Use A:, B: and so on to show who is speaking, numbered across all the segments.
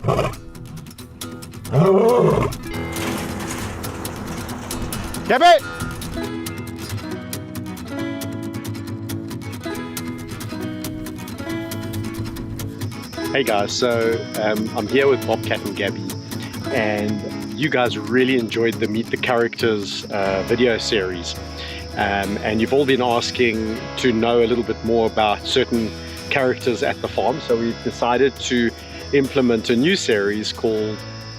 A: Gabby! Hey guys, so I'm here with Bobcat and Gabby, and you guys really enjoyed the Meet the Characters video series, and you've all been asking to know a little bit more about certain characters at the farm, so we've decided to implement a new series called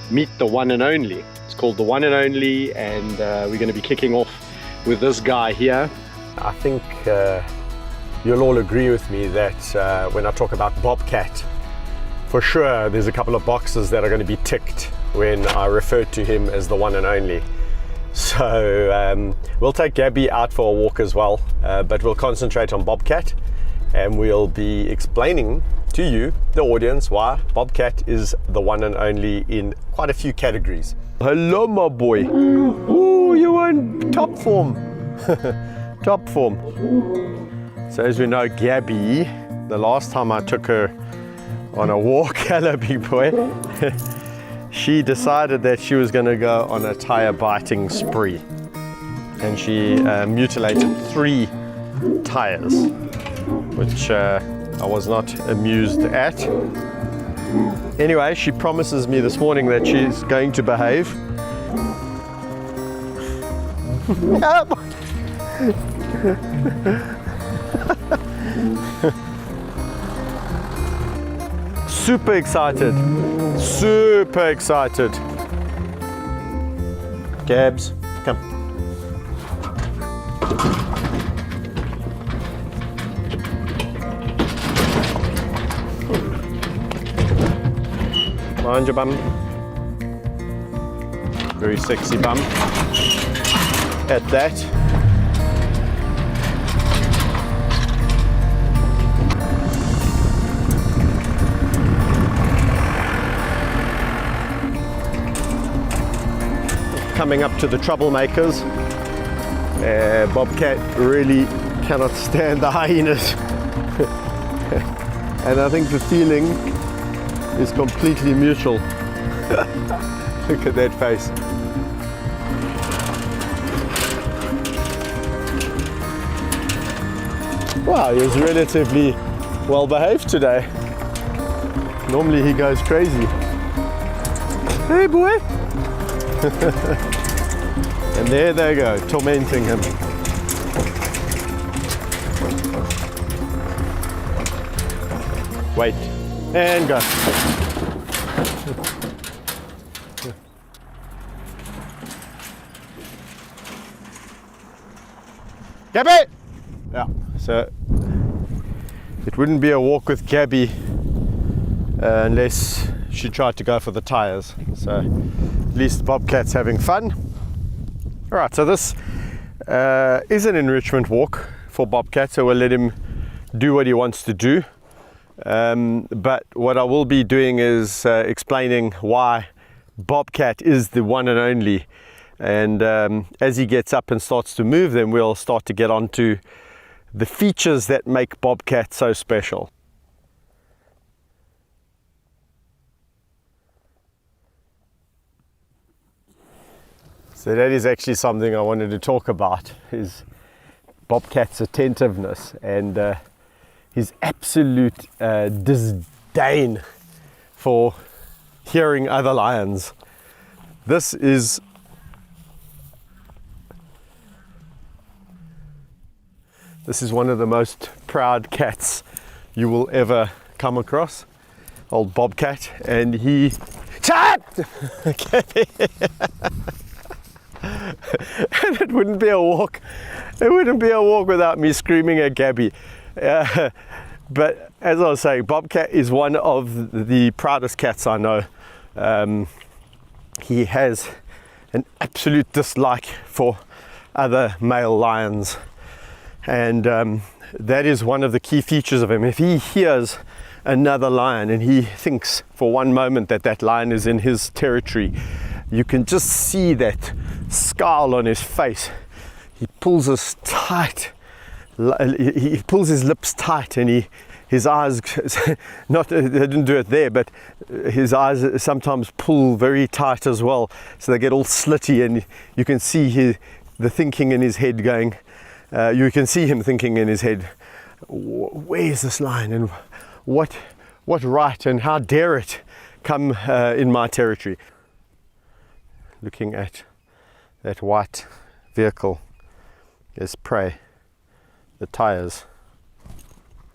A: Meet the One and Only. It's called The One and Only, and we're going to be kicking off with this guy here.
B: I think you'll all agree with me that when I talk about Bobcat, for sure there's a couple of boxes that are going to be ticked when I refer to him as the one and only. So we'll take Gabby out for a walk as well, but we'll concentrate on Bobcat, and we'll be explaining to you, the audience, why Bobcat is the one and only in quite a few categories. Hello, my boy. Ooh, you're in top form. Top form. So as we know, Gabby, the last time I took her on a walk, hello big boy, she decided that she was going to go on a tire biting spree, and she mutilated 3 tires, which I was not amused at. Anyway, she promises me this morning that she's going to behave. Super excited, super excited. Gabs, come. Mind your bum. Very sexy bum. At that. Coming up to the troublemakers. Bobcat really cannot stand the hyenas. And I think the feeling is completely mutual. Look at that face. Wow, he was relatively well behaved today. Normally he goes crazy. Hey boy! And there they go, tormenting him. Wait, and go. Gabby! Yeah, so it wouldn't be a walk with Gabby unless she tried to go for the tires. So at least Bobcat's having fun. All right, so this is an enrichment walk for Bobcat, so we'll let him do what he wants to do. But what I will be doing is explaining why Bobcat is the one and only. And as he gets up and starts to move, then we'll start to get onto the features that make Bobcat so special. So that is actually something I wanted to talk about, is Bobcat's attentiveness and his absolute disdain for hearing other lions. This is one of the most proud cats you will ever come across, old Bobcat, and he... Shut! And it wouldn't be a walk. It wouldn't be a walk without me screaming at Gabby. But as I was saying, Bobcat is one of the proudest cats I know. He has an absolute dislike for other male lions, and that is one of the key features of him. If he hears another lion and he thinks for one moment that that lion is in his territory, you can just see that scowl on his face. He pulls his lips tight, and his eyes, not they didn't do it there, but his eyes sometimes pull very tight as well, so they get all slitty, and you can see the thinking in his head going. You can see him thinking in his head, where is this lion, and what right, and how dare it come in my territory? Looking at that white vehicle as prey, the tires.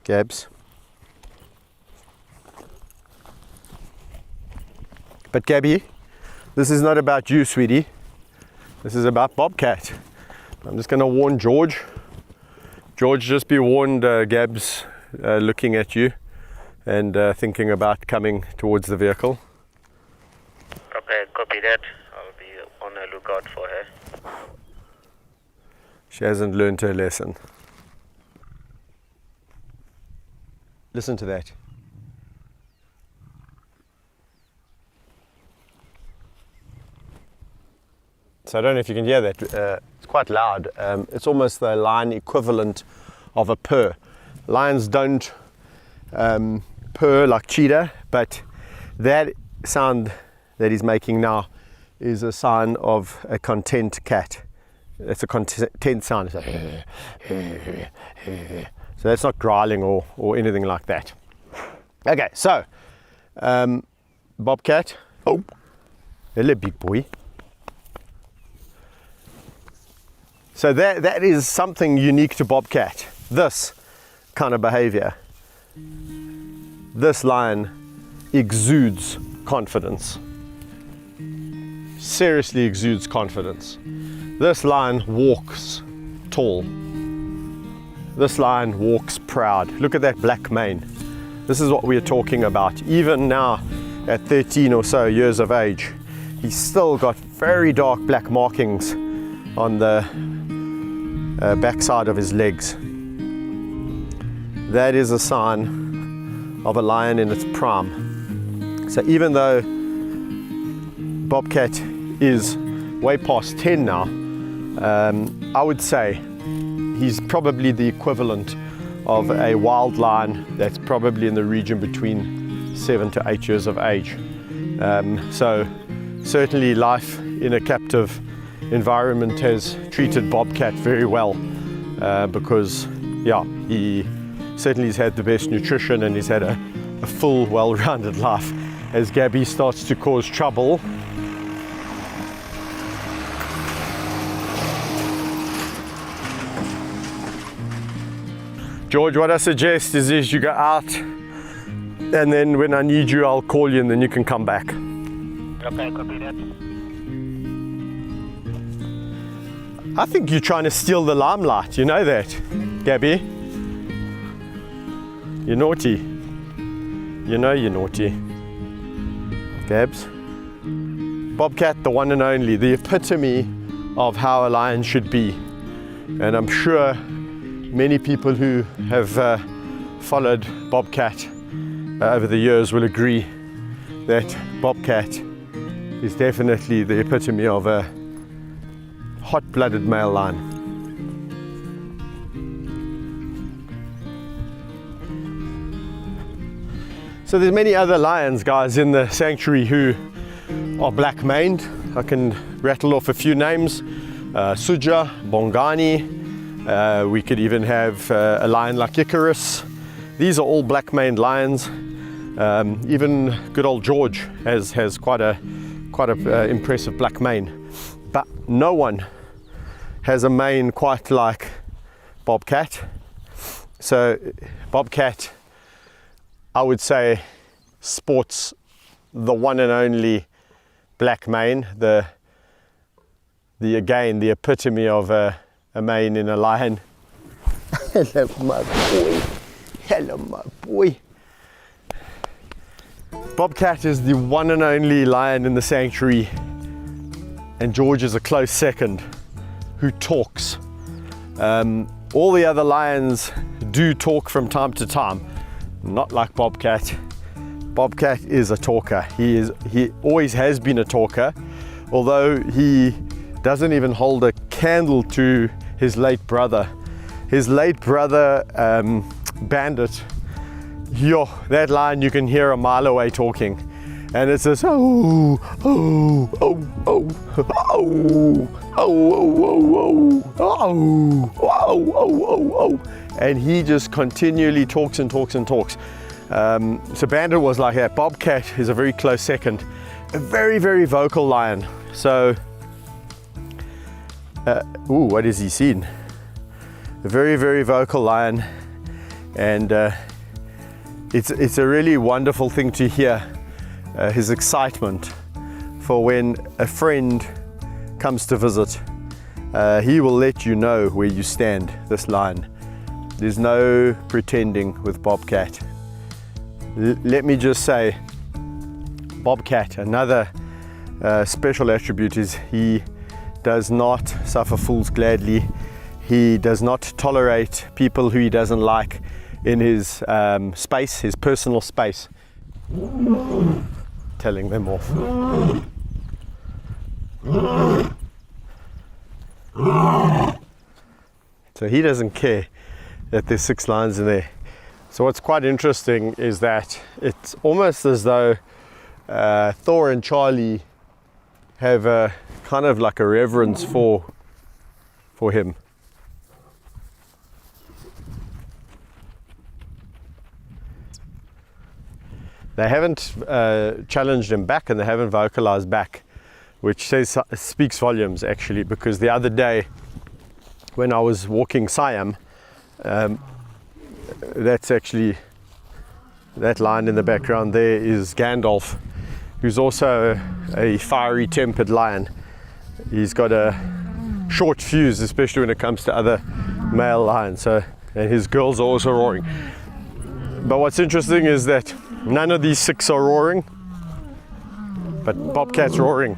B: Gabs. But Gabby, this is not about you, sweetie. This is about Bobcat. I'm just going to warn George. George, just be warned, Gab's looking at you and thinking about coming towards the vehicle.
C: Okay, copy that. I'll be on the lookout for her.
B: She hasn't learned her lesson. Listen to that. So I don't know if you can hear that. It's quite loud. It's almost the lion equivalent of a purr. Lions don't purr like cheetah, but that sound that he's making now is a sign of a content cat. It's a content sound. It's like so that's not growling or anything like that. Okay, so Bobcat. Oh, hello, big boy. So that is something unique to Bobcat. This kind of behavior. This lion exudes confidence. Seriously exudes confidence. This lion walks tall. This lion walks proud. Look at that black mane. This is what we're talking about. Even now, at 13 or so years of age, he's still got very dark black markings on the backside of his legs. That is a sign of a lion in its prime. So even though Bobcat is way past 10 now, I would say he's probably the equivalent of a wild lion that's probably in the region between 7 to 8 years of age. So certainly life in a captive environment has treated Bobcat very well, because he certainly has had the best nutrition and he's had a full, well-rounded life. As Gabby starts to cause trouble, George, what I suggest is you go out, and then when I need you, I'll call you, and then you can come back.
C: Okay, copy that.
B: I think you're trying to steal the limelight, you know that, Gabby? You're naughty. You know you're naughty. Gabs? Bobcat, the one and only, the epitome of how a lion should be. And I'm sure many people who have followed Bobcat over the years will agree that Bobcat is definitely the epitome of a hot-blooded male lion. So there's many other lions, guys, in the sanctuary who are black-maned. I can rattle off a few names. Suja, Bongani. We could even have a lion like Icarus. These are all black-maned lions. Even good old George has quite a impressive black mane. But no one has a mane quite like Bobcat. So Bobcat, I would say, sports the one and only black mane, the epitome of a mane in a lion. Hello, my boy. Hello, my boy. Bobcat is the one and only lion in the sanctuary, and George is a close second, who talks. All the other lions do talk from time to time, not like Bobcat. Bobcat is a talker. He always has been a talker, although he doesn't even hold a candle to his late brother. His late brother, Bandit, Yo, that lion you can hear a mile away talking. And it says, oh, oh, oh, oh, oh, oh, oh, oh, oh, oh, oh, oh. And he just continually talks and talks and talks. So Bandit was like that. Bobcat is a very close second. A very, very vocal lion. So, what has he seen? A very, very vocal lion. And it's a really wonderful thing to hear. His excitement for when a friend comes to visit. He will let you know where you stand, this lion. There's no pretending with Bobcat. Let me just say, Bobcat, another special attribute is he does not suffer fools gladly. He does not tolerate people who he doesn't like in his space, his personal space. Telling them off. So he doesn't care that there's 6 lions in there. So what's quite interesting is that it's almost as though Thor and Charlie have a kind of like a reverence for him. They haven't challenged him back, and they haven't vocalized back, which speaks volumes actually, because the other day when I was walking Siam, that's actually, that lion in the background there is Gandalf, who's also a fiery tempered lion. He's got a short fuse, especially when it comes to other male lions, and his girls are also roaring. But what's interesting is that none of these 6 are roaring, but Bobcat's roaring.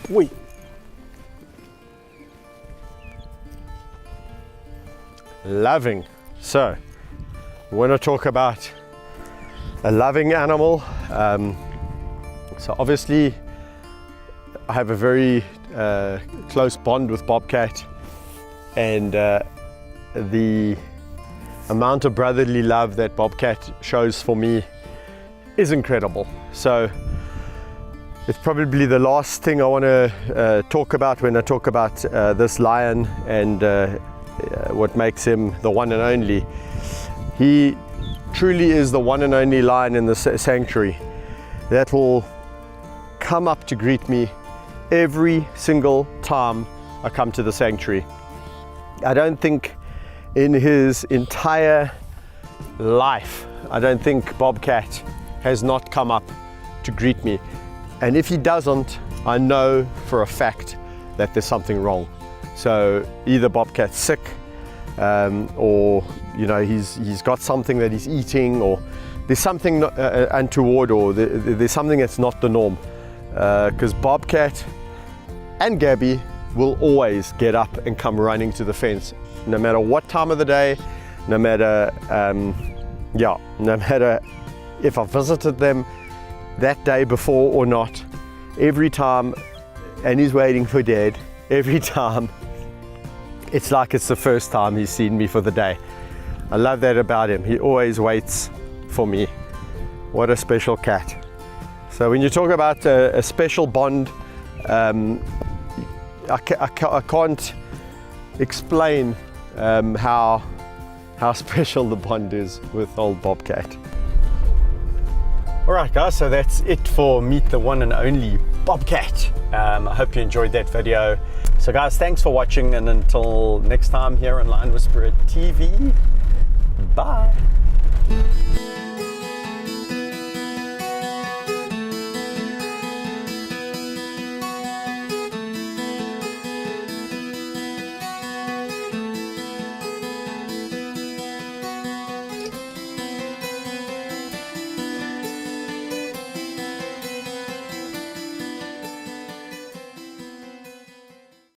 B: Wait. Loving. So, we want to talk about a loving animal. So obviously, I have a very close bond with Bobcat, and the amount of brotherly love that Bobcat shows for me is incredible. So it's probably the last thing I want to talk about when I talk about this lion and what makes him the one and only. He truly is the one and only lion in the sanctuary that will come up to greet me every single time I come to the sanctuary. I don't think in his entire life, I don't think Bobcat has not come up to greet me. And if he doesn't, I know for a fact that there's something wrong. So either Bobcat's sick, or he's got something that he's eating, or there's something untoward, or there's something that's not the norm. Because Bobcat and Gabby will always get up and come running to the fence, no matter what time of the day, no matter if I visited them that day before or not. Every time, and he's waiting for Dad, every time it's like it's the first time he's seen me for the day. I love that about him. He always waits for me. What a special cat. So when you talk about a special bond, I can't explain how special the bond is with old Bobcat. Alright guys, so that's it for Meet the One and Only Bobcat. I hope you enjoyed that video. So guys, thanks for watching, and until next time here on Lion Whisperer TV, bye.